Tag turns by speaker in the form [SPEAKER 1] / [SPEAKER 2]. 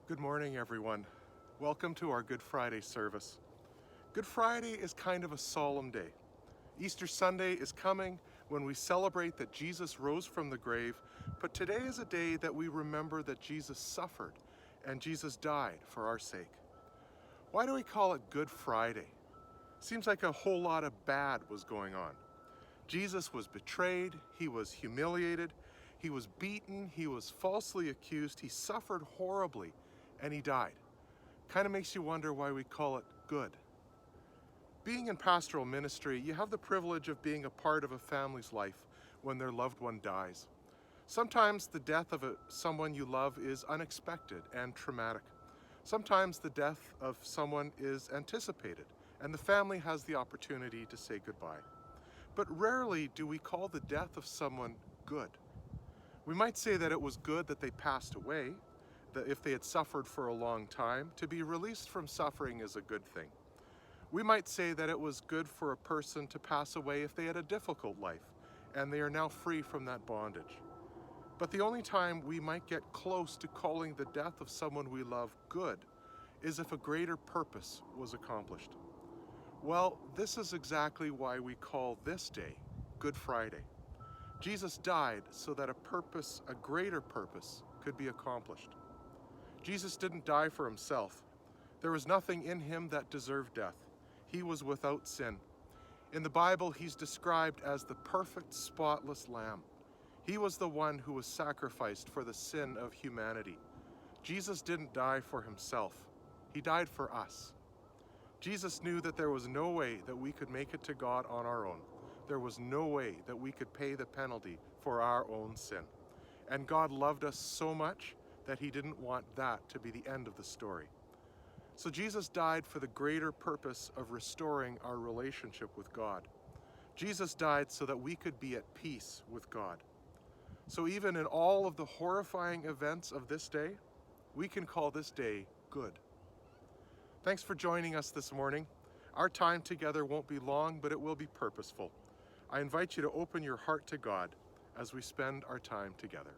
[SPEAKER 1] Good morning, everyone. Welcome to our Good Friday service. Good Friday is kind of a solemn day. Easter Sunday is coming when we celebrate that Jesus rose from the grave, but today is a day that we remember that Jesus suffered and Jesus died for our sake. Why do we call it Good Friday? Seems like a whole lot of bad was going on. Jesus was betrayed, he was humiliated, he was beaten, he was falsely accused, he suffered horribly, and he died. Kind of makes you wonder why we call it good. Being in pastoral ministry, you have the privilege of being a part of a family's life when their loved one dies. Sometimes the death of someone you love is unexpected and traumatic. Sometimes the death of someone is anticipated, and the family has the opportunity to say goodbye. But rarely do we call the death of someone good. We might say that it was good that they passed away, that if they had suffered for a long time, to be released from suffering is a good thing. We might say that it was good for a person to pass away if they had a difficult life, and they are now free from that bondage. But the only time we might get close to calling the death of someone we love good is if a greater purpose was accomplished. Well, this is exactly why we call this day Good Friday. Jesus died so that a greater purpose, could be accomplished. Jesus didn't die for himself. There was nothing in him that deserved death. He was without sin. In the Bible, he's described as the perfect, spotless lamb. He was the one who was sacrificed for the sin of humanity. Jesus didn't die for himself. He died for us. Jesus knew that there was no way that we could make it to God on our own. There was no way that we could pay the penalty for our own sin. And God loved us so much that he didn't want that to be the end of the story. So Jesus died for the greater purpose of restoring our relationship with God. Jesus died so that we could be at peace with God. So even in all of the horrifying events of this day, we can call this day good. Thanks for joining us this morning. Our time together won't be long, but it will be purposeful. I invite you to open your heart to God as we spend our time together.